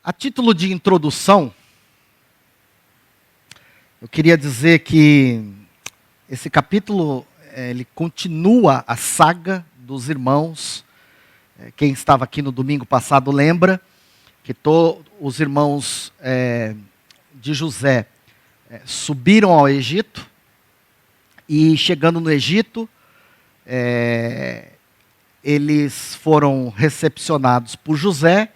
A título de introdução, eu queria dizer que esse capítulo, ele continua a saga dos irmãos. Quem estava aqui no domingo passado lembra que os irmãos de José subiram ao Egito e, chegando no Egito, eles foram recepcionados por José,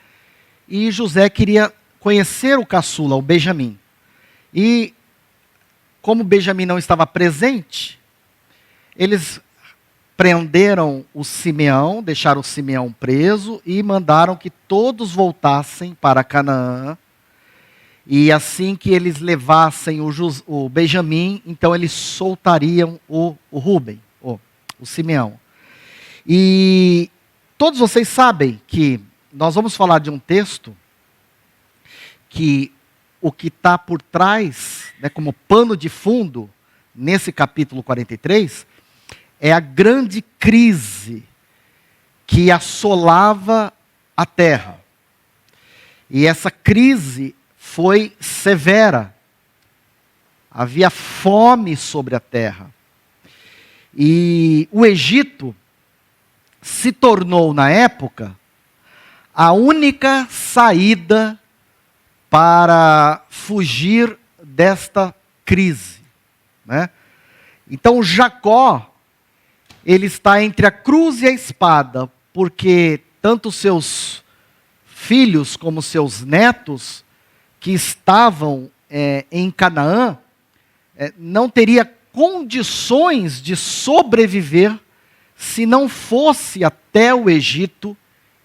e José queria conhecer o caçula, o Benjamim. E, como Benjamim não estava presente, eles prenderam o Simeão, deixaram o Simeão preso e mandaram que todos voltassem para Canaã. E assim que eles levassem o Benjamim, então eles soltariam o Rúben, o Simeão. E todos vocês sabem que nós vamos falar de um texto que o que está por trás, como pano de fundo, nesse capítulo 43, é a grande crise que assolava a terra. E essa crise foi severa. Havia fome sobre a terra. E o Egito se tornou, na época, a única saída para fugir desta crise, né? Então Jacó, ele está entre a cruz e a espada, porque tanto seus filhos como seus netos, que estavam em Canaã, não teria condições de sobreviver se não fosse até o Egito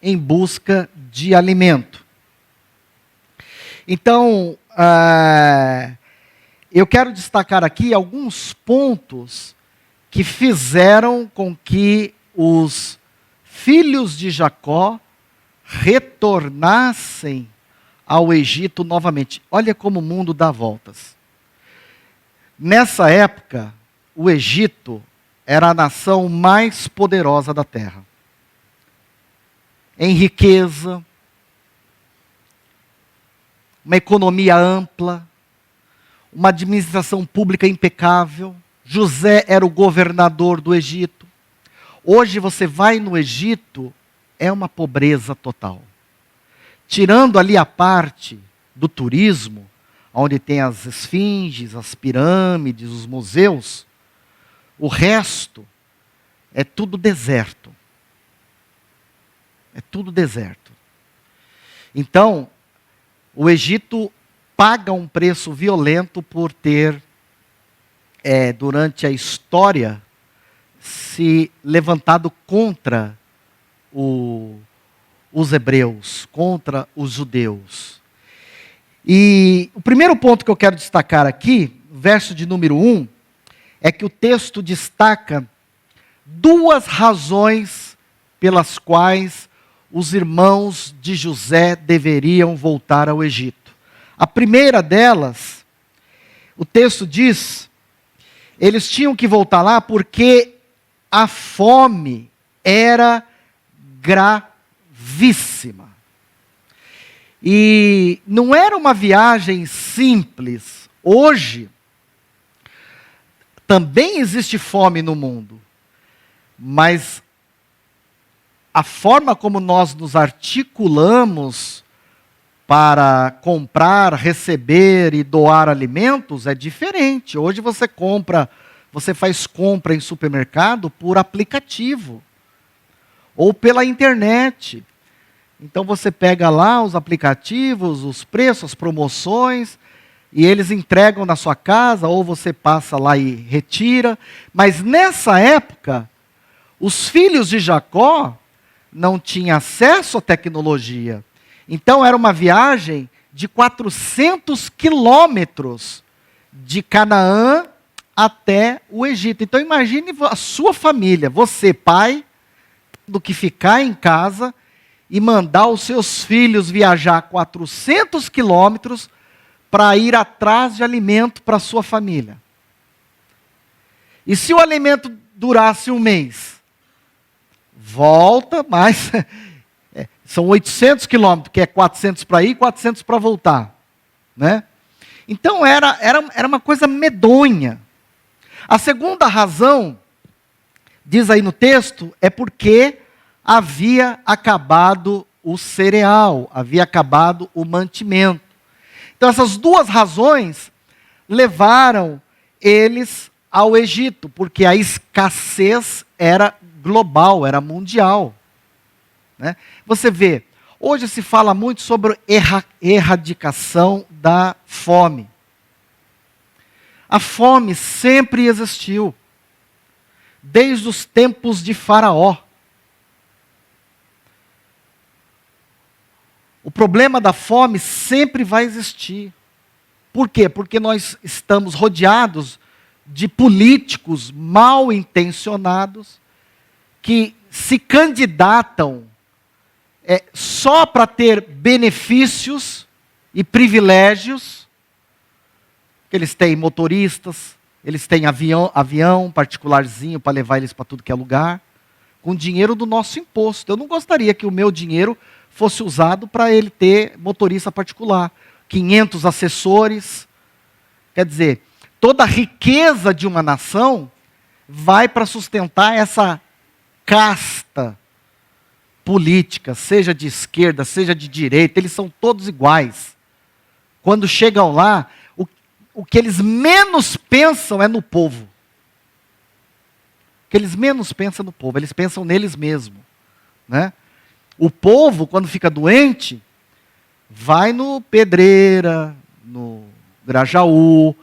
em busca de alimento. Então, eu quero destacar aqui alguns pontos que fizeram com que os filhos de Jacó retornassem ao Egito novamente. Olha como o mundo dá voltas. Nessa época, o Egito era a nação mais poderosa da terra. Em riqueza, uma economia ampla, uma administração pública impecável. José era o governador do Egito. Hoje você vai no Egito, é uma pobreza total. Tirando ali a parte do turismo, onde tem as esfinges, as pirâmides, os museus, o resto é tudo deserto. É tudo deserto. Então, o Egito paga um preço violento por ter, durante a história, se levantado contra os hebreus, contra os judeus. E o primeiro ponto que eu quero destacar aqui, verso de número 1, é que o texto destaca duas razões pelas quais os irmãos de José deveriam voltar ao Egito. A primeira delas, o texto diz, eles tinham que voltar lá porque a fome era gravíssima. E não era uma viagem simples. Hoje, também existe fome no mundo, mas a forma como nós nos articulamos para comprar, receber e doar alimentos é diferente. Hoje você faz compra em supermercado por aplicativo ou pela internet. Então você pega lá os aplicativos, os preços, as promoções, e eles entregam na sua casa, ou você passa lá e retira. Mas nessa época, os filhos de Jacó não tinham acesso à tecnologia. Então era uma viagem de 400 quilômetros de Canaã até o Egito. Então imagine a sua família, você pai, do que ficar em casa e mandar os seus filhos viajar 400 quilômetros para ir atrás de alimento para a sua família. E se o alimento durasse um mês? Volta, mas São 800 quilômetros, que é 400 para ir e 400 para voltar. Né? Então era uma coisa medonha. A segunda razão, diz aí no texto, é porque havia acabado o cereal, havia acabado o mantimento. Então essas duas razões levaram eles ao Egito, porque a escassez era global, era mundial. Né? Você vê, hoje se fala muito sobre erradicação da fome. A fome sempre existiu, desde os tempos de Faraó. O problema da fome sempre vai existir. Por quê? Porque nós estamos rodeados de políticos mal intencionados que se candidatam só para ter benefícios e privilégios. Eles têm motoristas, eles têm avião particularzinho para levar eles para tudo que é lugar, com dinheiro do nosso imposto. Eu não gostaria que o meu dinheiro fosse usado para ele ter motorista particular. 500 assessores. Quer dizer, toda a riqueza de uma nação vai para sustentar essa casta política, seja de esquerda, seja de direita, eles são todos iguais. Quando chegam lá, o que eles menos pensam é no povo. O que eles menos pensam é no povo, eles pensam neles mesmos. Né? O povo, quando fica doente, vai no Pedreira, no Grajaú,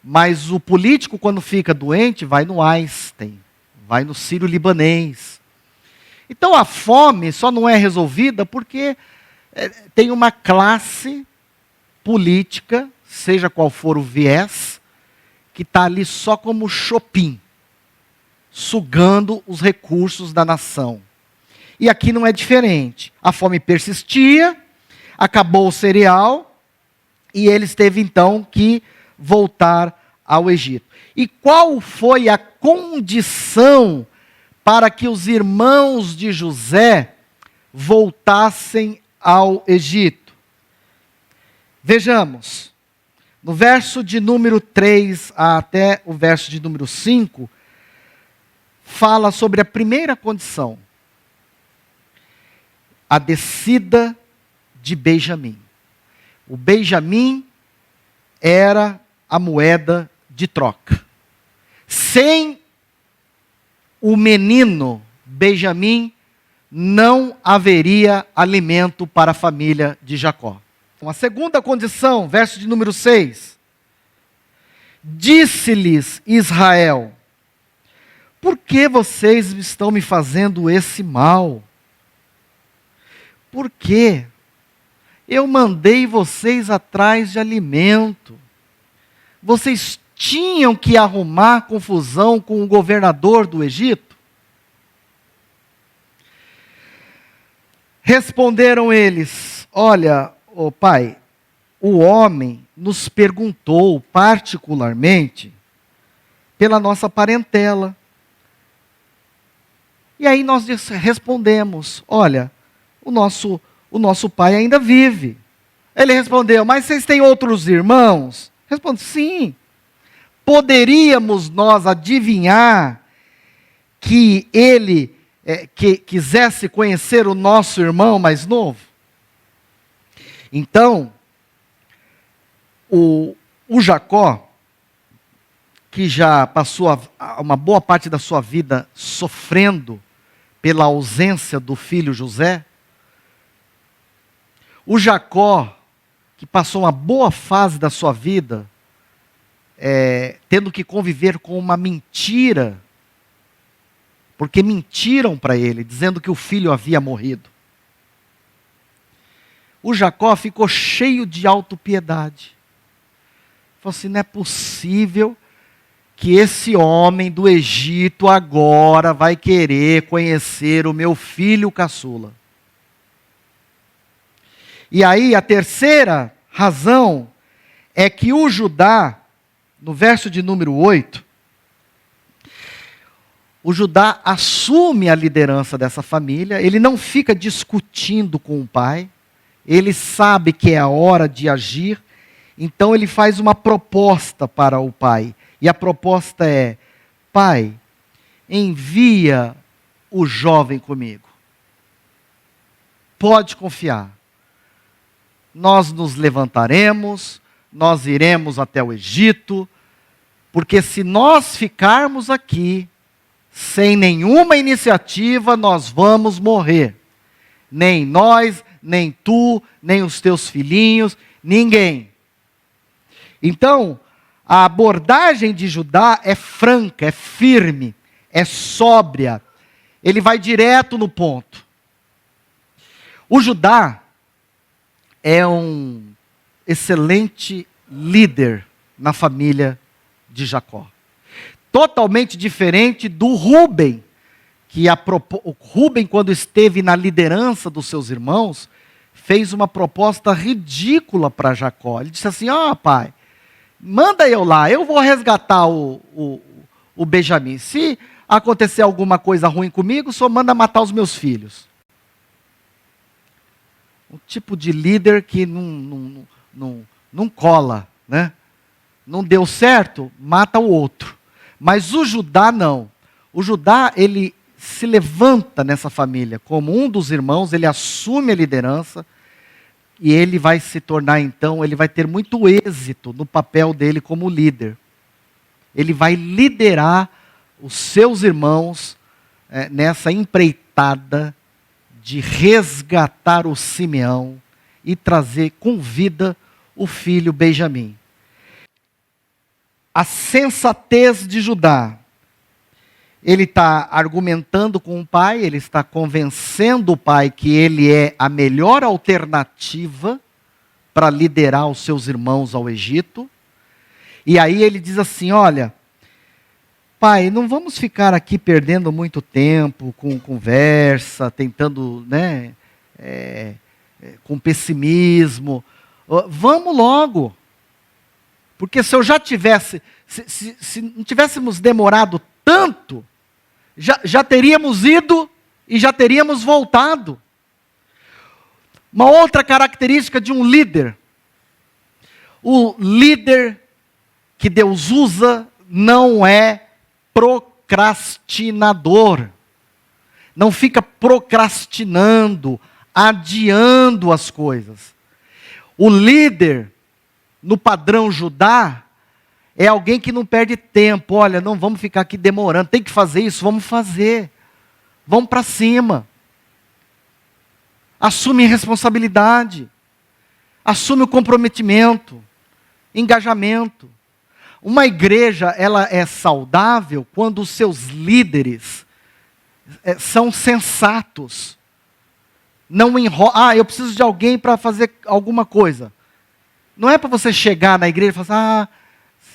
mas o político, quando fica doente, vai no Einstein, vai no Sírio-Libanês. Então a fome só não é resolvida porque tem uma classe política, seja qual for o viés, que está ali só como Chopin, sugando os recursos da nação. E aqui não é diferente. A fome persistia, acabou o cereal, e eles teve então que voltar ao Egito. E qual foi a condição para que os irmãos de José voltassem ao Egito? Vejamos, no verso de número 3 até o verso de número 5, fala sobre a primeira condição, a descida de Benjamim. O Benjamim era a moeda de troca. Sem o menino Benjamim, não haveria alimento para a família de Jacó. A segunda condição, verso de número 6. Disse-lhes Israel: por que vocês estão me fazendo esse mal? Por quê? Eu mandei vocês atrás de alimento. Vocês tinham que arrumar confusão com o governador do Egito? Responderam eles: olha, ô pai, o homem nos perguntou particularmente pela nossa parentela. E aí nós respondemos: olha, o nosso pai ainda vive. Ele respondeu: mas vocês têm outros irmãos? Responde: sim. Poderíamos nós adivinhar que ele que quisesse conhecer o nosso irmão mais novo? Então, o Jacó, que já passou uma boa parte da sua vida sofrendo pela ausência do filho José, o Jacó, que passou uma boa fase da sua vida, tendo que conviver com uma mentira, porque mentiram para ele, dizendo que o filho havia morrido. O Jacó ficou cheio de autopiedade. Falou assim: não é possível que esse homem do Egito agora vai querer conhecer o meu filho caçula. E aí a terceira razão é que o Judá, no verso de número 8, o Judá assume a liderança dessa família, ele não fica discutindo com o pai, ele sabe que é a hora de agir, então ele faz uma proposta para o pai. E a proposta é: pai, envia o jovem comigo. Pode confiar. Nós nos levantaremos, nós iremos até o Egito, porque se nós ficarmos aqui, sem nenhuma iniciativa, nós vamos morrer. Nem nós, nem tu, nem os teus filhinhos, ninguém. Então, a abordagem de Judá é franca, é firme, é sóbria. Ele vai direto no ponto. O Judá é um excelente líder na família de Jacó. Totalmente diferente do Rúben, que o Rúben, quando esteve na liderança dos seus irmãos, fez uma proposta ridícula para Jacó. Ele disse assim: pai, manda eu lá, eu vou resgatar o Benjamim. Se acontecer alguma coisa ruim comigo, só manda matar os meus filhos. Um tipo de líder que não cola, né? Não deu certo, mata o outro. Mas o Judá não. O Judá, ele se levanta nessa família como um dos irmãos, ele assume a liderança e ele vai se tornar então, ele vai ter muito êxito no papel dele como líder. Ele vai liderar os seus irmãos nessa empreitada de resgatar o Simeão e trazer com vida o filho Benjamim. A sensatez de Judá. Ele está argumentando com o pai, ele está convencendo o pai que ele é a melhor alternativa para liderar os seus irmãos ao Egito. E aí ele diz assim: olha, pai, não vamos ficar aqui perdendo muito tempo com conversa, tentando, com pessimismo. Vamos logo. Porque se eu já tivesse, se não tivéssemos demorado tanto, já teríamos ido e já teríamos voltado. Uma outra característica de um líder. O líder que Deus usa não é procrastinador. Não fica procrastinando, adiando as coisas. O líder, no padrão Judá, é alguém que não perde tempo. Olha, não vamos ficar aqui demorando, tem que fazer isso, vamos fazer. Vamos para cima. Assume responsabilidade. Assume o comprometimento, engajamento. Uma igreja, ela é saudável quando os seus líderes são sensatos. Não enrola. Eu preciso de alguém para fazer alguma coisa. Não é para você chegar na igreja e falar assim: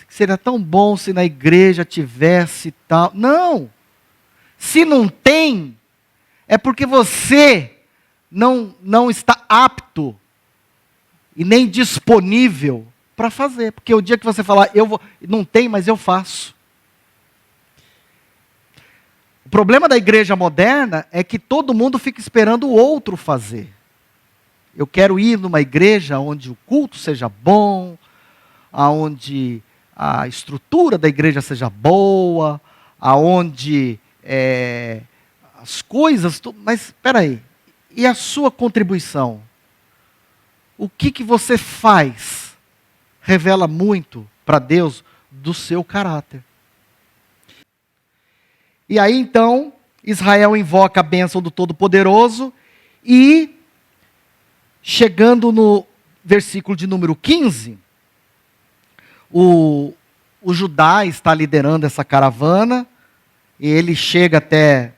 seria tão bom se na igreja tivesse tal. Não. Se não tem, é porque você não está apto e nem disponível para fazer. Porque o dia que você falar, não tem, mas eu faço. O problema da igreja moderna é que todo mundo fica esperando o outro fazer. Eu quero ir numa igreja onde o culto seja bom, onde a estrutura da igreja seja boa, onde as coisas... Mas, espera aí, e a sua contribuição? O que você faz revela muito para Deus do seu caráter. E aí então, Israel invoca a bênção do Todo-Poderoso e, chegando no versículo de número 15, o Judá está liderando essa caravana, e ele chega até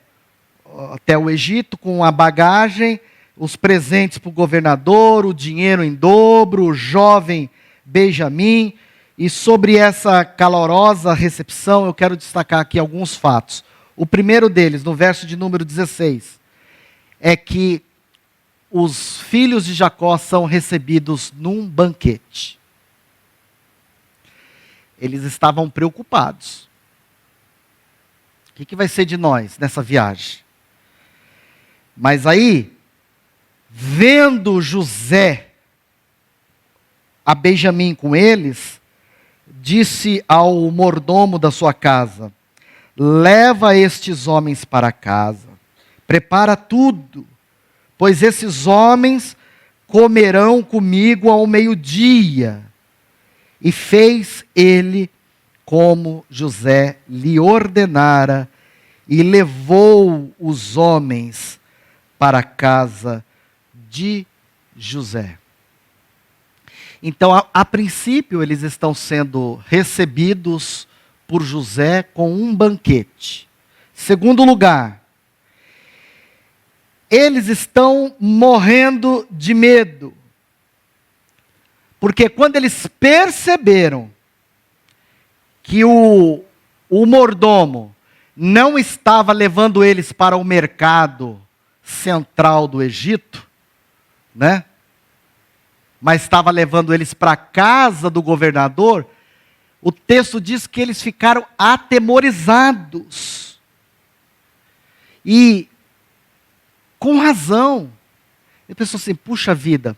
o Egito com a bagagem, os presentes para o governador, o dinheiro em dobro, o jovem Benjamim. E sobre essa calorosa recepção, eu quero destacar aqui alguns fatos. O primeiro deles, no verso de número 16, é que os filhos de Jacó são recebidos num banquete. Eles estavam preocupados. O que vai ser de nós nessa viagem? Mas aí, vendo José a Benjamim com eles, disse ao mordomo da sua casa: leva estes homens para casa, prepara tudo, pois esses homens comerão comigo ao meio-dia. E fez ele como José lhe ordenara, e levou os homens para a casa de José. Então, a princípio, eles estão sendo recebidos por José com um banquete. Segundo lugar, eles estão morrendo de medo. Porque quando eles perceberam que o mordomo não estava levando eles para o mercado central do Egito, né? Mas estava levando eles para a casa do governador, o texto diz que eles ficaram atemorizados. E, com razão, ele pensou assim: puxa vida,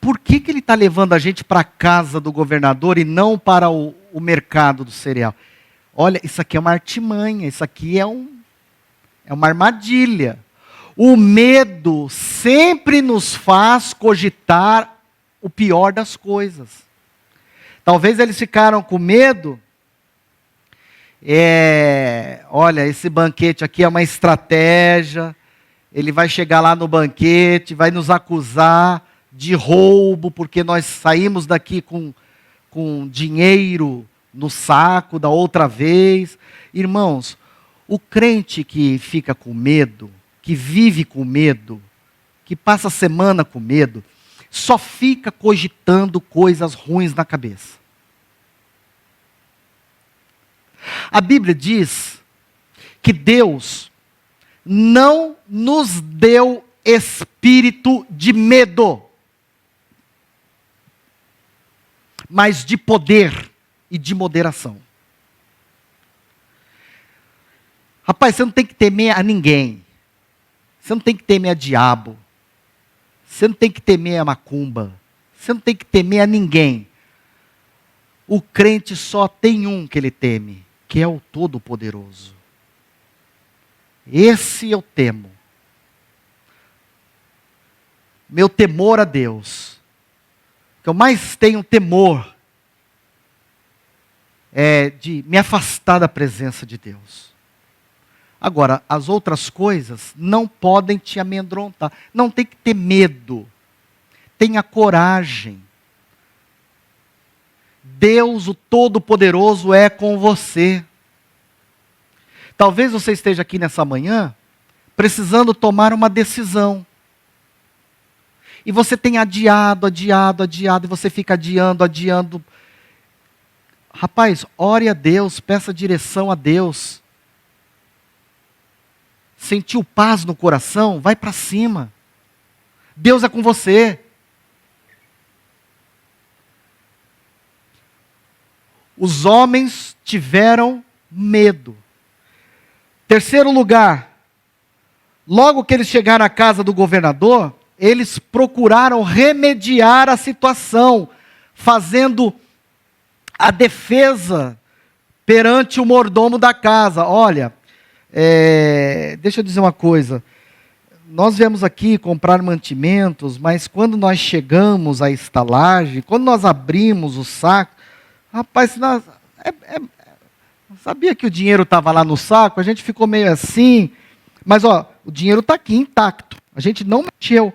por que ele está levando a gente para a casa do governador e não para o mercado do cereal? Olha, isso aqui é uma artimanha, isso aqui é uma armadilha. O medo sempre nos faz cogitar o pior das coisas. Talvez eles ficaram com medo. Olha, esse banquete aqui é uma estratégia. Ele vai chegar lá no banquete, vai nos acusar de roubo, porque nós saímos daqui com dinheiro no saco da outra vez. Irmãos, o crente que fica com medo, que vive com medo, que passa a semana com medo, só fica cogitando coisas ruins na cabeça. A Bíblia diz que Deus não nos deu espírito de medo, mas de poder e de moderação. Rapaz, você não tem que temer a ninguém. Você não tem que temer a diabo. Você não tem que temer a macumba. Você não tem que temer a ninguém. O crente só tem um que ele teme, que é o Todo-Poderoso. Esse eu temo. Meu temor a Deus. O que eu mais tenho temor é de me afastar da presença de Deus. Agora, as outras coisas não podem te amedrontar. Não tem que ter medo. Tenha coragem. Deus, o Todo-Poderoso, é com você. Talvez você esteja aqui nessa manhã precisando tomar uma decisão. E você tem adiado, e você fica adiando. Rapaz, ore a Deus, peça direção a Deus. Sentiu paz no coração? Vai para cima. Deus é com você. Os homens tiveram medo. Terceiro lugar, logo que eles chegaram à casa do governador, eles procuraram remediar a situação, fazendo a defesa perante o mordomo da casa. Olha, deixa eu dizer uma coisa. Nós viemos aqui comprar mantimentos, mas quando nós chegamos à estalagem, quando nós abrimos o saco, rapaz, sabia que o dinheiro estava lá no saco? A gente ficou meio assim, mas o dinheiro está aqui intacto. A gente não mexeu.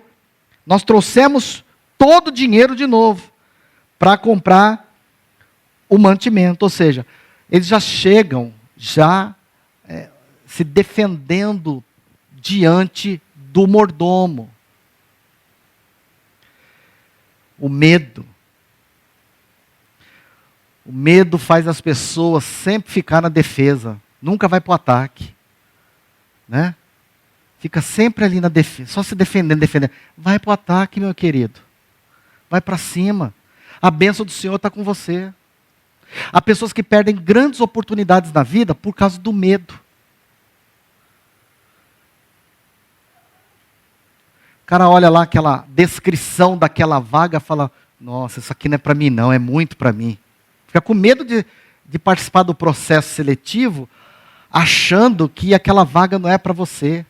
Nós trouxemos todo o dinheiro de novo para comprar o mantimento. Ou seja, eles já chegam, se defendendo diante do mordomo. O medo faz as pessoas sempre ficar na defesa, nunca vai para o ataque, né? Fica sempre ali na defesa, só se defendendo. Vai para o ataque, meu querido. Vai para cima. A bênção do Senhor está com você. Há pessoas que perdem grandes oportunidades na vida por causa do medo. O cara olha lá aquela descrição daquela vaga e fala, nossa, isso aqui não é para mim não, é muito para mim. Fica com medo de participar do processo seletivo, achando que aquela vaga não é para você.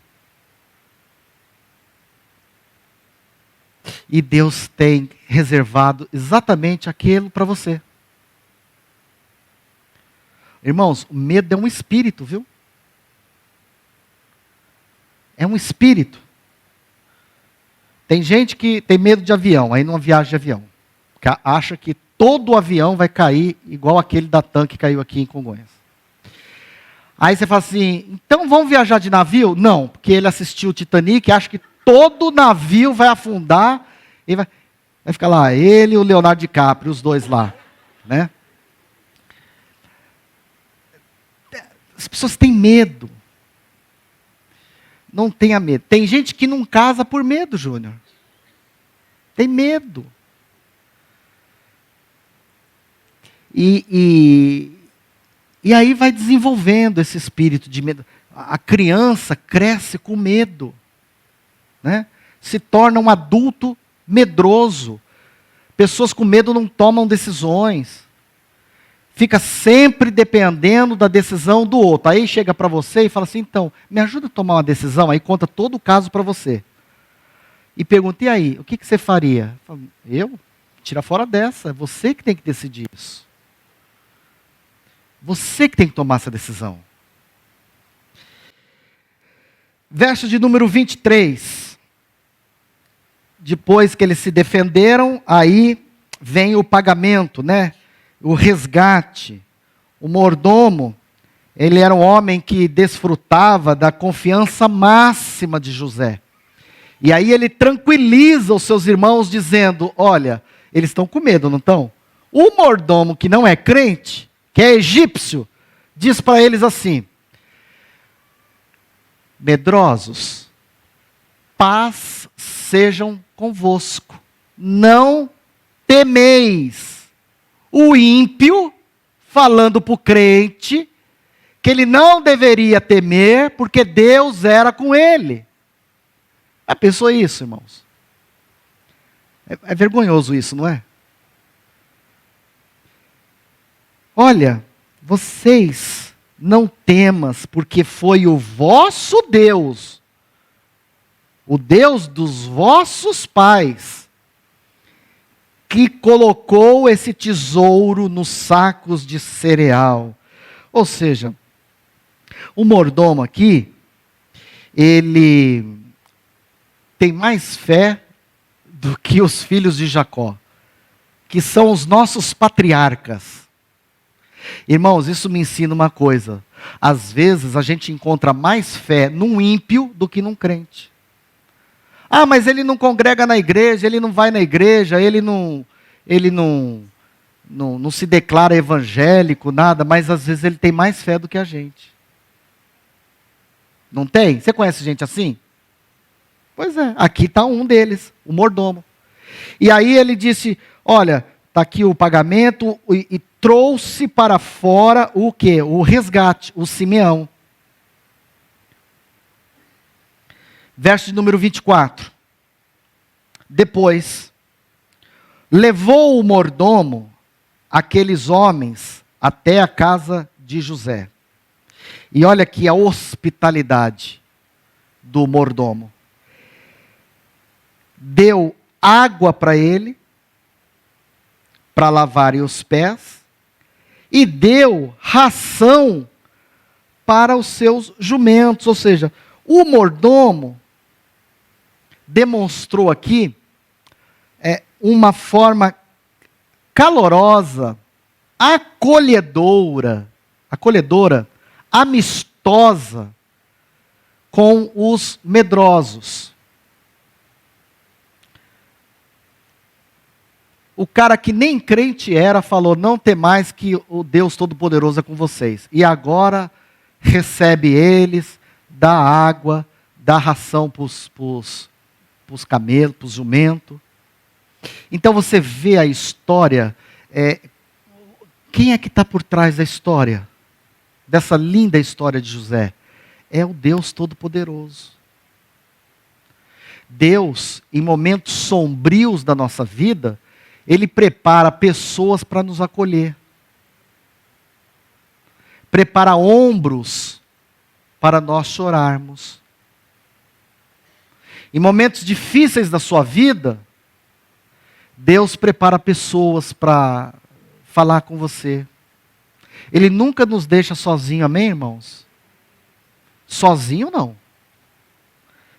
E Deus tem reservado exatamente aquilo para você. Irmãos, o medo é um espírito, viu? É um espírito. Tem gente que tem medo de avião, aí não viaja de avião. Porque acha que todo o avião vai cair igual aquele da TAM que caiu aqui em Congonhas. Aí você fala assim, então vamos viajar de navio? Não, porque ele assistiu o Titanic e acha que todo navio vai afundar e vai ficar lá, ele e o Leonardo DiCaprio, os dois lá, né? As pessoas têm medo. Não tenha medo. Tem gente que não casa por medo, Júnior. Tem medo. E aí vai desenvolvendo esse espírito de medo. A criança cresce com medo, né? Se torna um adulto medroso. Pessoas com medo não tomam decisões. Fica sempre dependendo da decisão do outro. Aí chega para você e fala assim, então, me ajuda a tomar uma decisão. Aí conta todo o caso para você. E pergunta, e aí, o que você faria? Eu? Tira fora dessa. É você que tem que decidir isso. Você que tem que tomar essa decisão. Verso de número 23. Depois que eles se defenderam, aí vem o pagamento, né? O resgate. O mordomo, ele era um homem que desfrutava da confiança máxima de José. E aí ele tranquiliza os seus irmãos dizendo, olha, eles estão com medo, não estão? O mordomo que não é crente, que é egípcio, diz para eles assim, medrosos, paz sejam convosco, não temeis. O ímpio, falando para o crente, que ele não deveria temer, porque Deus era com ele. Já pensou isso, irmãos? É vergonhoso isso, não é? Olha, vocês não temas, porque foi o vosso Deus, o Deus dos vossos pais, que colocou esse tesouro nos sacos de cereal. Ou seja, o mordomo aqui, ele tem mais fé do que os filhos de Jacó, que são os nossos patriarcas. Irmãos, isso me ensina uma coisa. Às vezes a gente encontra mais fé num ímpio do que num crente. Ah, mas ele não congrega na igreja, ele não vai na igreja, ele não se declara evangélico, nada, mas às vezes ele tem mais fé do que a gente. Não tem? Você conhece gente assim? Pois é, aqui está um deles, o mordomo. E aí ele disse, olha, está aqui o pagamento e trouxe para fora o quê? O resgate, o Simeão. Verso de número 24. Depois, levou o mordomo aqueles homens até a casa de José. E olha aqui a hospitalidade do mordomo. Deu água para ele, para lavarem os pés, e deu ração para os seus jumentos. Ou seja, o mordomo demonstrou aqui uma forma calorosa, acolhedora, amistosa com os medrosos. O cara que nem crente era, falou, não temais que o Deus Todo-Poderoso é com vocês. E agora recebe eles, dá água, dá ração para os camelos, para os jumentos. Então você vê a história Quem é que está por trás da história? Dessa linda história de José? É o Deus Todo-Poderoso. Deus, em momentos sombrios da nossa vida, Ele prepara pessoas para nos acolher. Prepara ombros para nós chorarmos. Em momentos difíceis da sua vida, Deus prepara pessoas para falar com você. Ele nunca nos deixa sozinho, amém, irmãos? Sozinho não.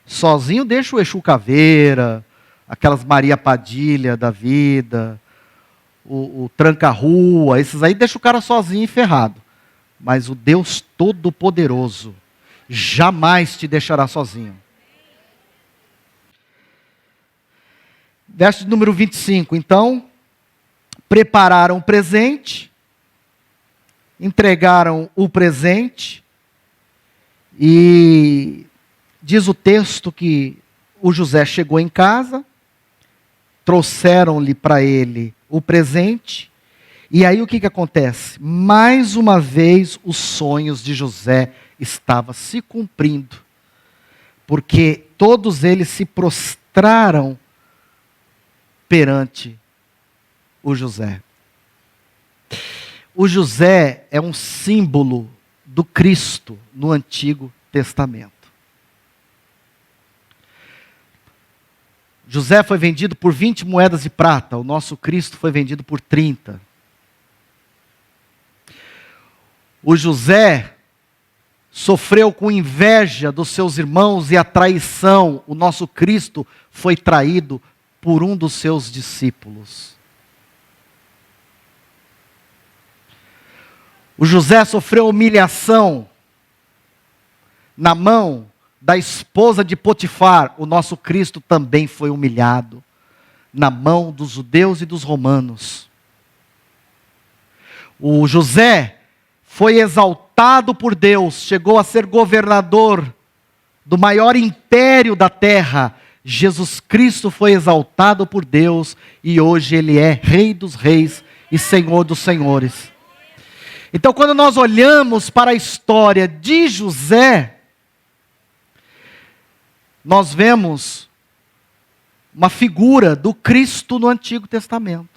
Sozinho deixa o Exu Caveira, aquelas Maria Padilha da vida, o Tranca-Rua, esses aí deixa o cara sozinho e ferrado. Mas o Deus Todo-Poderoso jamais te deixará sozinho. Verso número 25. Então, prepararam o presente, entregaram o presente, e diz o texto que o José chegou em casa, trouxeram-lhe para ele o presente, e aí o que acontece? Mais uma vez os sonhos de José estavam se cumprindo, porque todos eles se prostraram perante o José. O José é um símbolo do Cristo no Antigo Testamento. José foi vendido por 20 moedas de prata, o nosso Cristo foi vendido por 30. O José sofreu com inveja dos seus irmãos e a traição, o nosso Cristo foi traído por um dos seus discípulos. O José sofreu humilhação na mão da esposa de Potifar. O nosso Cristo também foi humilhado na mão dos judeus e dos romanos. O José foi exaltado por Deus, chegou a ser governador do maior império da terra. Jesus Cristo foi exaltado por Deus e hoje Ele é Rei dos Reis e Senhor dos Senhores. Então, quando nós olhamos para a história de José, nós vemos uma figura do Cristo no Antigo Testamento.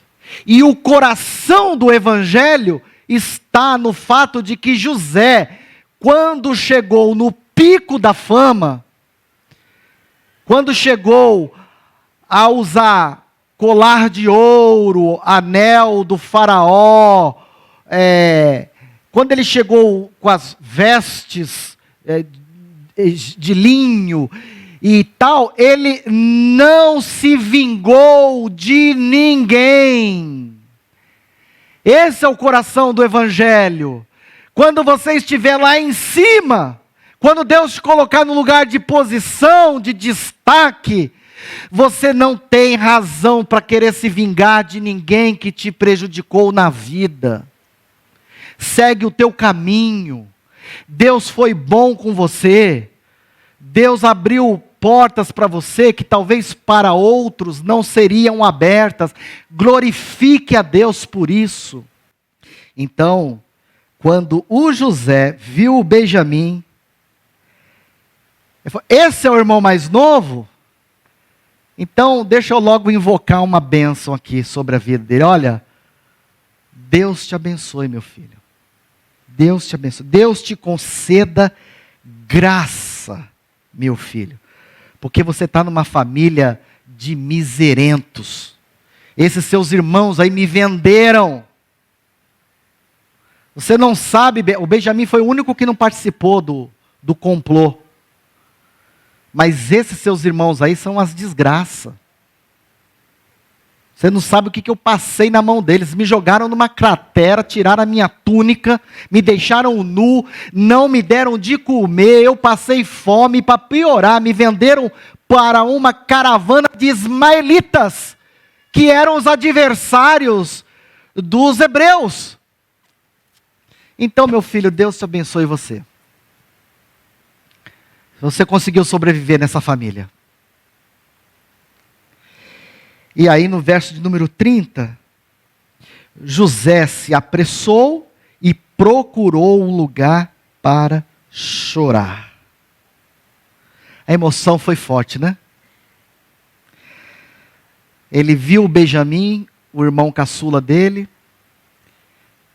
E o coração do Evangelho está no fato de que José, quando chegou no pico da fama, quando chegou a usar colar de ouro, anel do faraó, quando ele chegou com as vestes de linho e tal, ele não se vingou de ninguém. Esse é o coração do Evangelho. Quando você estiver lá em cima, quando Deus te colocar no lugar de posição, de destaque, você não tem razão para querer se vingar de ninguém que te prejudicou na vida. Segue o teu caminho. Deus foi bom com você. Deus abriu portas para você que talvez para outros não seriam abertas. Glorifique a Deus por isso. Então, quando o José viu o Benjamim, ele falou: esse é o irmão mais novo? Então, deixa eu logo invocar uma bênção aqui sobre a vida dele. Olha, Deus te abençoe, meu filho. Deus te abençoe. Deus te conceda graça, meu filho. Porque você está numa família de miserentos. Esses seus irmãos aí me venderam. Você não sabe, o Benjamim foi o único que não participou do complô. Mas esses seus irmãos aí são as desgraças. Você não sabe o que eu passei na mão deles. Me jogaram numa cratera, tiraram a minha túnica, me deixaram nu, não me deram de comer, eu passei fome, para piorar, me venderam para uma caravana de ismaelitas, que eram os adversários dos hebreus. Então, meu filho, Deus te abençoe você. Você conseguiu sobreviver nessa família. E aí no verso de número 30, José se apressou e procurou um lugar para chorar. A emoção foi forte, né? Ele viu o Benjamim, o irmão caçula dele.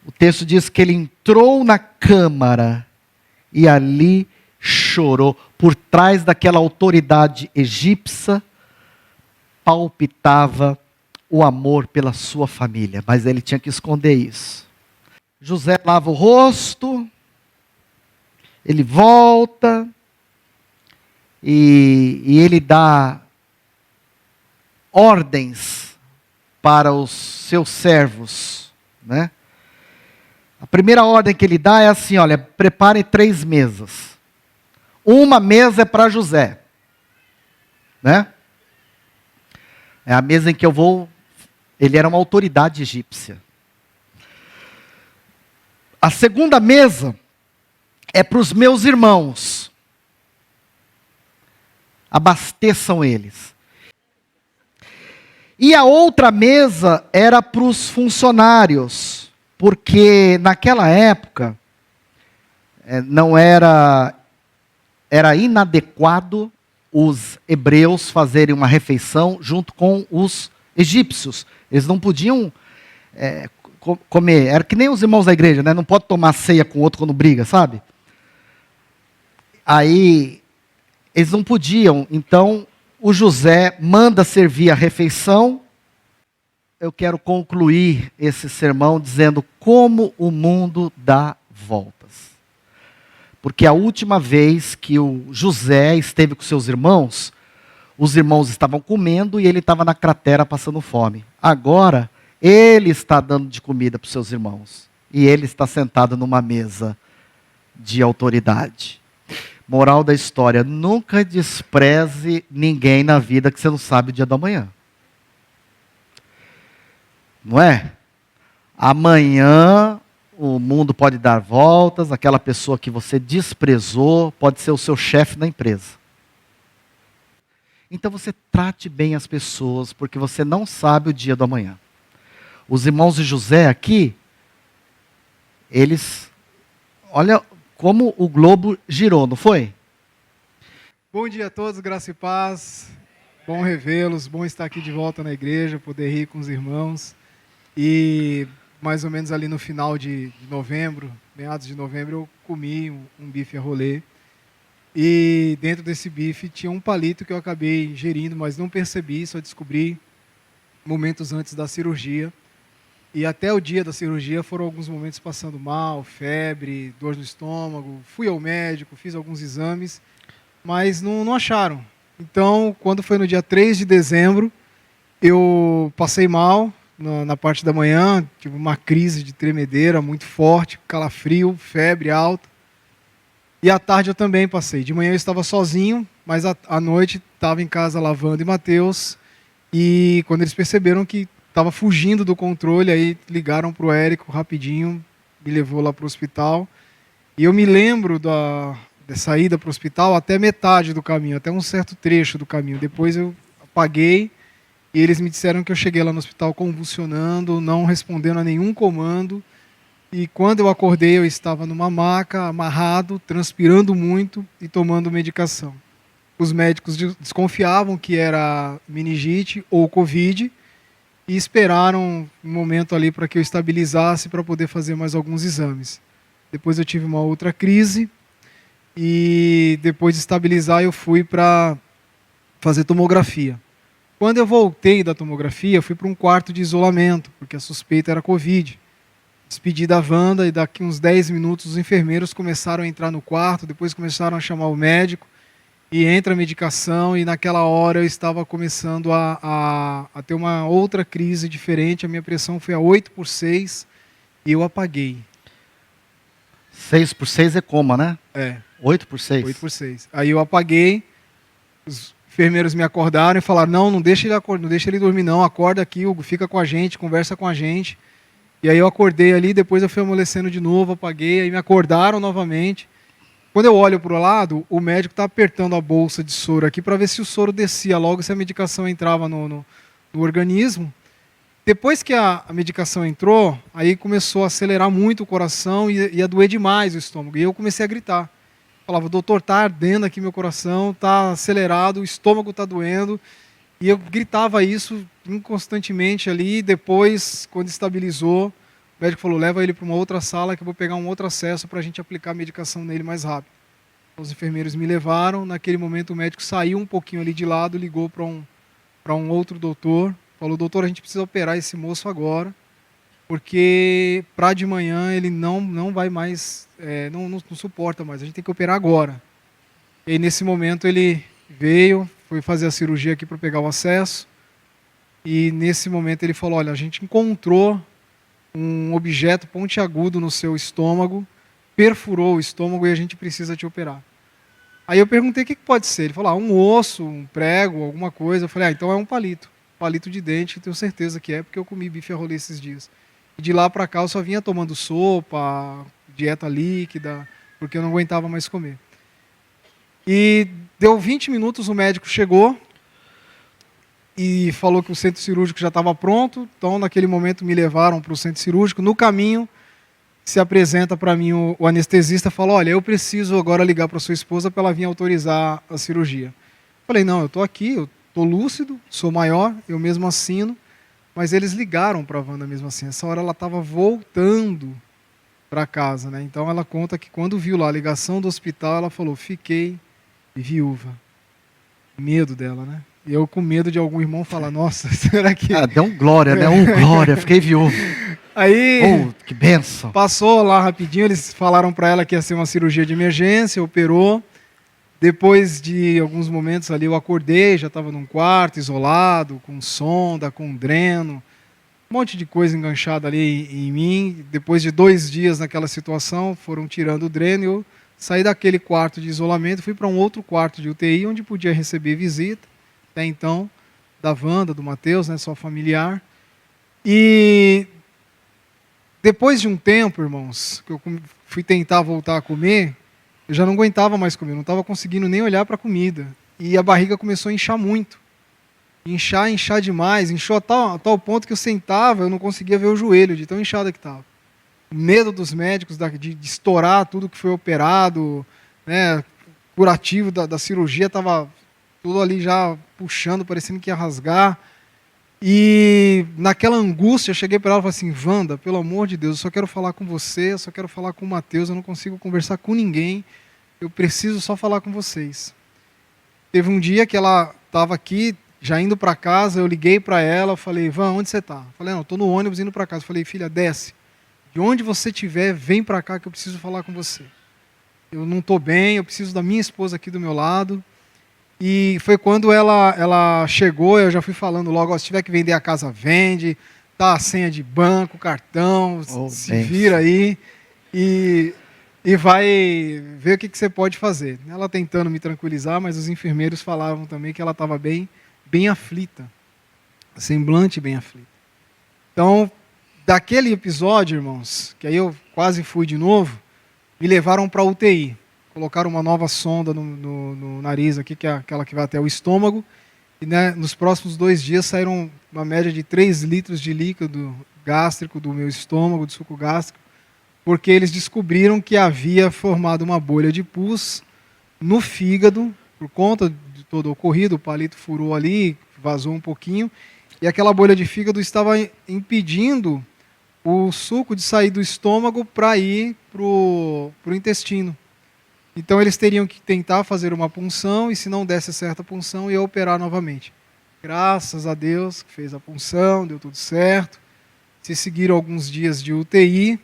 O texto diz que ele entrou na câmara e ali chorou. Por trás daquela autoridade egípcia, palpitava o amor pela sua família, mas ele tinha que esconder isso. José lava o rosto, ele volta e ele dá ordens para os seus servos, né? A primeira ordem que ele dá é assim, olha, preparem 3 mesas. Uma mesa é para José, né? É a mesa em que eu vou. Ele era uma autoridade egípcia. A segunda mesa é para os meus irmãos. Abasteçam eles. E a outra mesa era para os funcionários, porque naquela época não era inadequado os hebreus fazerem uma refeição junto com os egípcios. Eles não podiam comer. Era que nem os irmãos da igreja, né? Não pode tomar ceia com o outro quando briga, sabe? Aí, eles não podiam. Então, o José manda servir a refeição. Eu quero concluir esse sermão dizendo como o mundo dá voltas. Porque a última vez que o José esteve com seus irmãos, os irmãos estavam comendo e ele estava na cratera passando fome. Agora, ele está dando de comida para os seus irmãos. E ele está sentado numa mesa de autoridade. Moral da história, nunca despreze ninguém na vida que você não sabe o dia da manhã. Não é? Amanhã o mundo pode dar voltas, aquela pessoa que você desprezou pode ser o seu chefe na empresa. Então você trate bem as pessoas, porque você não sabe o dia do amanhã. Os irmãos de José aqui, eles, olha como o globo girou, não foi? Bom dia a todos, graça e paz. Bom revê-los, bom estar aqui de volta na igreja, poder rir com os irmãos. E mais ou menos ali no final de novembro, meados de novembro, eu comi um bife a rolê. E dentro desse bife tinha um palito que eu acabei ingerindo, mas não percebi, só descobri momentos antes da cirurgia. E até o dia da cirurgia foram alguns momentos passando mal, febre, dor no estômago. Fui ao médico, fiz alguns exames, mas não acharam. Então, quando foi no dia 3 de dezembro, eu passei mal na parte da manhã, tive uma crise de tremedeira muito forte, calafrio, febre alta. E à tarde eu também passei. De manhã eu estava sozinho, mas à noite estava em casa lavando e Mateus. E quando eles perceberam que estava fugindo do controle, aí ligaram para o Érico rapidinho, me levou lá para o hospital. E eu me lembro da saída para o hospital até metade do caminho, até um certo trecho do caminho. Depois eu apaguei e eles me disseram que eu cheguei lá no hospital convulsionando, não respondendo a nenhum comando. E quando eu acordei, eu estava numa maca, amarrado, transpirando muito e tomando medicação. Os médicos desconfiavam que era meningite ou Covid e esperaram um momento ali para que eu estabilizasse para poder fazer mais alguns exames. Depois eu tive uma outra crise e depois de estabilizar eu fui para fazer tomografia. Quando eu voltei da tomografia, eu fui para um quarto de isolamento, porque a suspeita era Covid. Despedi da Wanda e daqui uns 10 minutos os enfermeiros começaram a entrar no quarto, depois começaram a chamar o médico e entra a medicação e naquela hora eu estava começando a ter uma outra crise diferente, a minha pressão foi a 8/6 e eu apaguei. 6/6 é coma, né? É. 8/6. 8/6. Aí eu apaguei, os enfermeiros me acordaram e falaram, não deixa ele acordar, não deixa ele dormir não, acorda aqui, Hugo, fica com a gente, conversa com a gente. E aí eu acordei ali, depois eu fui amolecendo de novo, apaguei, aí me acordaram novamente. Quando eu olho para o lado, o médico está apertando a bolsa de soro aqui para ver se o soro descia logo, se a medicação entrava no organismo. Depois que a medicação entrou, aí começou a acelerar muito o coração e ia doer demais o estômago. E eu comecei a gritar. Falava, doutor, está ardendo aqui meu coração, está acelerado, o estômago está doendo. E eu gritava isso inconstantemente ali. E depois, quando estabilizou, o médico falou, leva ele para uma outra sala que eu vou pegar um outro acesso para a gente aplicar a medicação nele mais rápido. Os enfermeiros me levaram. Naquele momento o médico saiu um pouquinho ali de lado, ligou para um outro doutor. Falou, doutor, a gente precisa operar esse moço agora, porque para de manhã ele não vai mais, não suporta mais, a gente tem que operar agora. E aí, nesse momento ele veio, foi fazer a cirurgia aqui para pegar o acesso, e nesse momento ele falou, olha, a gente encontrou um objeto pontiagudo no seu estômago, perfurou o estômago e a gente precisa te operar. Aí eu perguntei o que pode ser, ele falou, um osso, um prego, alguma coisa. Eu falei, então é um palito de dente, eu tenho certeza que é, porque eu comi bife a rolê esses dias. E de lá para cá eu só vinha tomando sopa, dieta líquida, porque eu não aguentava mais comer. E deu 20 minutos, o médico chegou e falou que o centro cirúrgico já estava pronto, então naquele momento me levaram para o centro cirúrgico. No caminho, se apresenta para mim o anestesista, fala, olha, eu preciso agora ligar para sua esposa para ela vir autorizar a cirurgia. Falei, não, eu estou aqui, eu estou lúcido, sou maior, eu mesmo assino, mas eles ligaram para a Wanda mesmo assim. Essa hora ela estava voltando para casa, né? Então ela conta que quando viu lá a ligação do hospital, ela falou, fiquei viúva. Medo dela, né? E eu com medo de algum irmão falar, nossa, será que... deu um glória, né? Glória, fiquei viúvo. Aí, que bênção. Passou lá rapidinho, eles falaram para ela que ia ser uma cirurgia de emergência, operou. Depois de alguns momentos ali eu acordei, já estava num quarto isolado, com sonda, com dreno, um monte de coisa enganchada ali em mim. Depois de 2 dias naquela situação, foram tirando o dreno e eu saí daquele quarto de isolamento, fui para um outro quarto de UTI, onde podia receber visita, até então, da Wanda, do Matheus, né, só familiar. E depois de um tempo, irmãos, que eu fui tentar voltar a comer, eu já não aguentava mais comer, não estava conseguindo nem olhar para a comida. E a barriga começou a inchar muito. Inchar demais. Inchou a tal ponto que eu sentava, eu não conseguia ver o joelho, de tão inchada que estava. O medo dos médicos de estourar tudo que foi operado, né, curativo da cirurgia, estava tudo ali já puxando, parecendo que ia rasgar. E naquela angústia, eu cheguei para ela e falei assim, Wanda, pelo amor de Deus, eu só quero falar com você, eu só quero falar com o Matheus, eu não consigo conversar com ninguém, eu preciso só falar com vocês. Teve um dia que ela estava aqui, já indo para casa, eu liguei para ela, eu falei, Van, onde você está? Falei, não, estou no ônibus indo para casa. Eu falei, filha, desce. De onde você estiver, vem para cá que eu preciso falar com você. Eu não estou bem, eu preciso da minha esposa aqui do meu lado. E foi quando ela chegou, eu já fui falando logo, se tiver que vender a casa, vende, tá a senha de banco, cartão, se vira aí e vai ver o que você pode fazer. Ela tentando me tranquilizar, mas os enfermeiros falavam também que ela estava bem aflita, semblante bem aflita. Então, daquele episódio, irmãos, que aí eu quase fui de novo, me levaram para a UTI. Colocaram uma nova sonda no nariz aqui, que é aquela que vai até o estômago. E né, nos próximos 2 dias saíram uma média de 3 litros de líquido gástrico do meu estômago, de suco gástrico, porque eles descobriram que havia formado uma bolha de pus no fígado, por conta de todo o ocorrido, o palito furou ali, vazou um pouquinho, e aquela bolha de fígado estava impedindo o suco de sair do estômago para ir para o intestino. Então eles teriam que tentar fazer uma punção e se não desse certa punção ia operar novamente. Graças a Deus que fez a punção, deu tudo certo. Se seguiram alguns dias de UTI,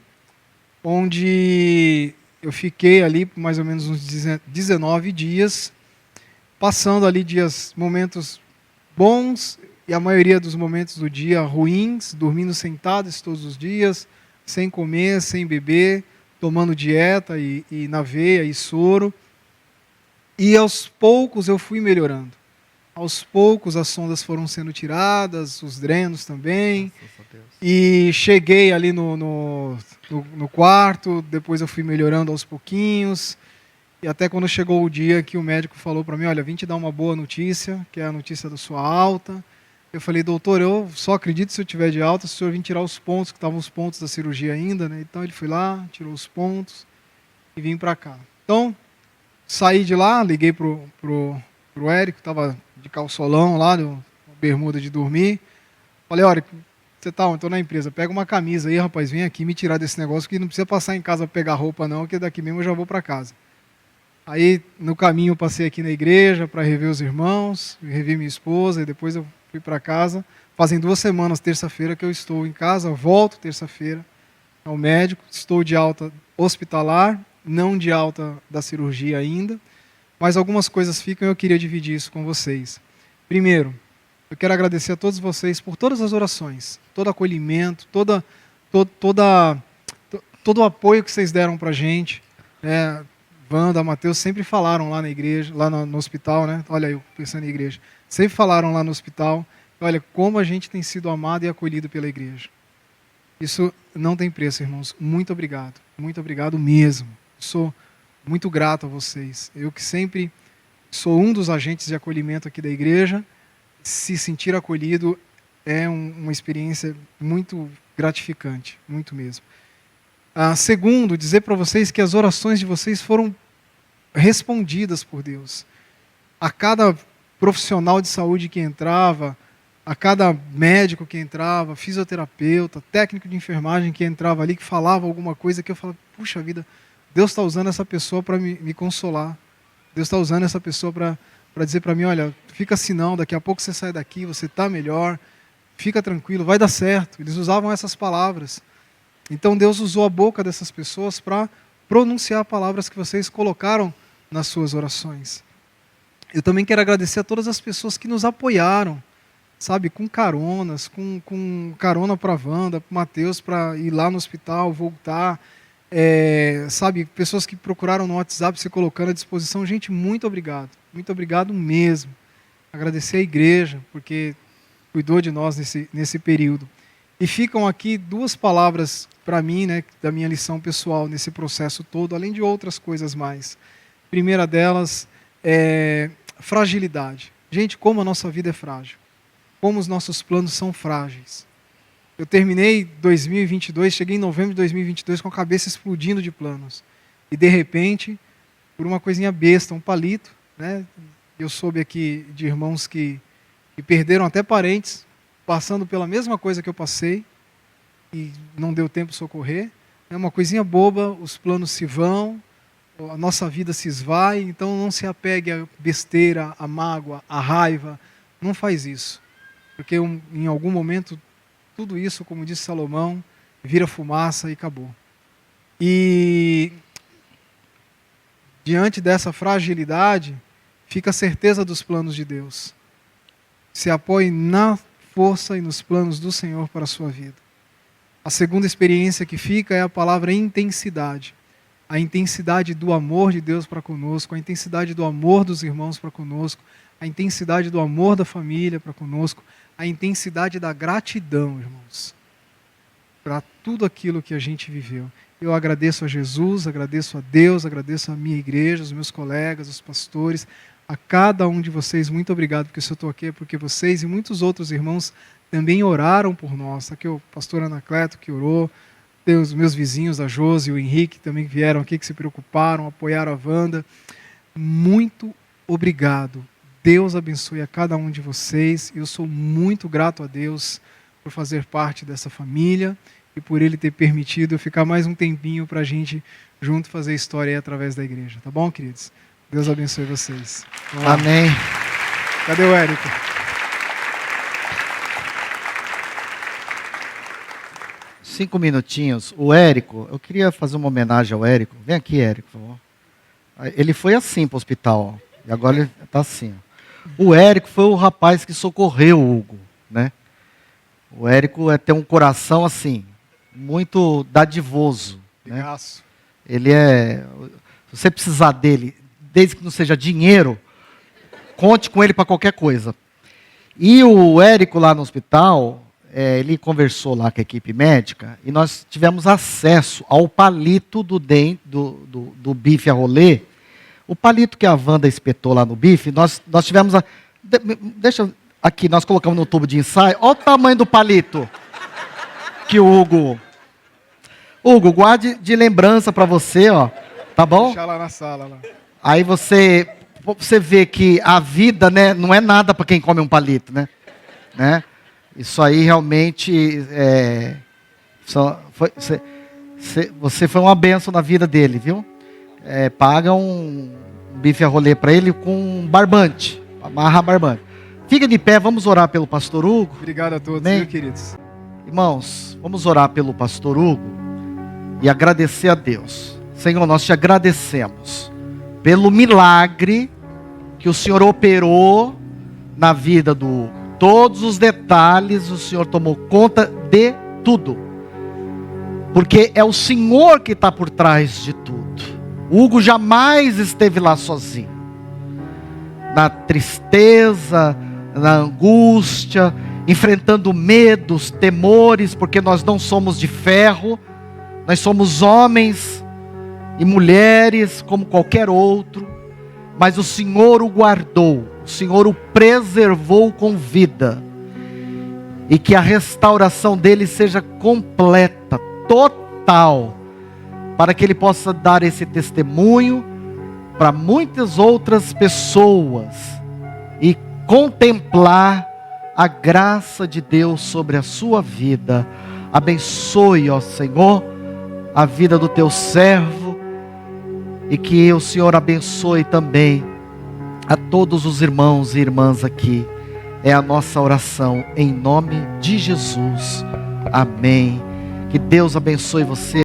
onde eu fiquei ali por mais ou menos uns 19 dias, passando ali momentos bons e a maioria dos momentos do dia ruins, dormindo sentados todos os dias, sem comer, sem beber, tomando dieta e na veia e soro. E aos poucos eu fui melhorando. Aos poucos as sondas foram sendo tiradas, os drenos também. E cheguei ali no quarto, depois eu fui melhorando aos pouquinhos. E até quando chegou o dia que o médico falou para mim, olha, vim te dar uma boa notícia, que é a notícia da sua alta. Eu falei, doutor, eu só acredito se eu tiver de alta, se o senhor vir tirar os pontos, que estavam os pontos da cirurgia ainda, né? Então ele foi lá, tirou os pontos e vim para cá. Então, saí de lá, liguei pro Érico, estava de calçolão lá, bermuda de dormir. Falei, olha, você tá onde? Estou na empresa. Pega uma camisa aí, rapaz, vem aqui me tirar desse negócio, que não precisa passar em casa para pegar roupa não, que daqui mesmo eu já vou para casa. Aí, no caminho, eu passei aqui na igreja para rever os irmãos, rever minha esposa, e depois eu fui para casa. Fazem 2 semanas, terça-feira, que eu estou em casa, volto terça-feira ao médico, estou de alta hospitalar, não de alta da cirurgia ainda, mas algumas coisas ficam e eu queria dividir isso com vocês. Primeiro, eu quero agradecer a todos vocês por todas as orações, todo acolhimento, todo o apoio que vocês deram para a gente. Wanda, Mateus sempre falaram lá na igreja, lá no hospital, né? Olha, eu pensando em igreja. Sempre falaram lá no hospital, olha, como a gente tem sido amado e acolhido pela igreja. Isso não tem preço, irmãos. Muito obrigado mesmo. Sou muito grato a vocês. Eu que sempre sou um dos agentes de acolhimento aqui da igreja, se sentir acolhido é uma experiência muito gratificante, muito mesmo. Segundo, dizer para vocês que as orações de vocês foram respondidas por Deus. A cada profissional de saúde que entrava, a cada médico que entrava, fisioterapeuta, técnico de enfermagem que entrava ali, que falava alguma coisa que eu falava, puxa vida, Deus está usando essa pessoa para me consolar. Deus está usando essa pessoa para dizer para mim, olha, fica assim não, daqui a pouco você sai daqui, você está melhor, fica tranquilo, vai dar certo. Eles usavam essas palavras. Então Deus usou a boca dessas pessoas para pronunciar palavras que vocês colocaram nas suas orações. Eu também quero agradecer a todas as pessoas que nos apoiaram, sabe, com caronas, com carona para a Wanda, para o Mateus, para ir lá no hospital, voltar, sabe, pessoas que procuraram no WhatsApp se colocando à disposição. Gente, muito obrigado mesmo. Agradecer a igreja, porque cuidou de nós nesse período. E ficam aqui 2 palavras para mim, né, da minha lição pessoal nesse processo todo, além de outras coisas mais. A primeira delas é fragilidade. Gente, como a nossa vida é frágil. Como os nossos planos são frágeis. Eu terminei 2022, cheguei em novembro de 2022 com a cabeça explodindo de planos. E de repente, por uma coisinha besta, um palito, né, eu soube aqui de irmãos que perderam até parentes, passando pela mesma coisa que eu passei, e não deu tempo de socorrer. É uma coisinha boba, os planos se vão, a nossa vida se esvai, então não se apegue à besteira, à mágoa, à raiva, não faz isso. Porque em algum momento, tudo isso, como disse Salomão, vira fumaça e acabou. E diante dessa fragilidade, fica a certeza dos planos de Deus. Se apoie na força e nos planos do Senhor para a sua vida. A segunda experiência que fica é a palavra intensidade. A intensidade do amor de Deus para conosco, a intensidade do amor dos irmãos para conosco, a intensidade do amor da família para conosco, a intensidade da gratidão, irmãos, para tudo aquilo que a gente viveu. Eu agradeço a Jesus, agradeço a Deus, agradeço a minha igreja, os meus colegas, os pastores, a cada um de vocês. Muito obrigado, porque se eu estou aqui é porque vocês e muitos outros irmãos também oraram por nós. Está aqui o pastor Anacleto que orou, tem os meus vizinhos, a Josi e o Henrique também vieram aqui, que se preocuparam, apoiaram a Wanda. Muito obrigado. Deus abençoe a cada um de vocês. Eu sou muito grato a Deus por fazer parte dessa família e por Ele ter permitido eu ficar mais um tempinho para a gente junto fazer história aí através da igreja. Tá bom, queridos? Deus abençoe vocês. Amém. Cadê o Érico? Cinco minutinhos. O Érico, eu queria fazer uma homenagem ao Érico. Vem aqui, Érico, por favor. Ele foi assim para o hospital, ó, e agora ele está assim. Ó. O Érico foi o rapaz que socorreu o Hugo, né? O Érico tem um coração assim, muito dadivoso. Né? Ele se você precisar dele, desde que não seja dinheiro, conte com ele para qualquer coisa. E o Érico lá no hospital, ele conversou lá com a equipe médica e nós tivemos acesso ao palito do bife a rolê. O palito que a Wanda espetou lá no bife, nós tivemos Aqui, nós colocamos no tubo de ensaio. Olha o tamanho do palito que o Hugo... Hugo, guarde de lembrança para você, ó. Tá bom? Deixar lá na sala. Lá. Aí você vê que a vida, né, não é nada para quem come um palito, né? Isso aí realmente você foi uma bênção na vida dele, viu? Paga um bife a rolê para ele com um barbante. Amarra barbante. Fica de pé, vamos orar pelo pastor Hugo. Obrigado a todos, Amém? Meus queridos. Irmãos, vamos orar pelo pastor Hugo e agradecer a Deus. Senhor, nós te agradecemos pelo milagre que o Senhor operou na vida do Hugo. Todos os detalhes, o Senhor tomou conta de tudo. Porque é o Senhor que está por trás de tudo. O Hugo jamais esteve lá sozinho. Na tristeza, na angústia, enfrentando medos, temores, porque nós não somos de ferro, nós somos homens e mulheres como qualquer outro, mas o Senhor o guardou, o Senhor o preservou com vida, e que a restauração dele seja completa, total, para que ele possa dar esse testemunho para muitas outras pessoas e contemplar a graça de Deus sobre a sua vida. Abençoe, ó Senhor, a vida do teu servo, e que o Senhor abençoe também a todos os irmãos e irmãs aqui. É a nossa oração em nome de Jesus. Amém. Que Deus abençoe você.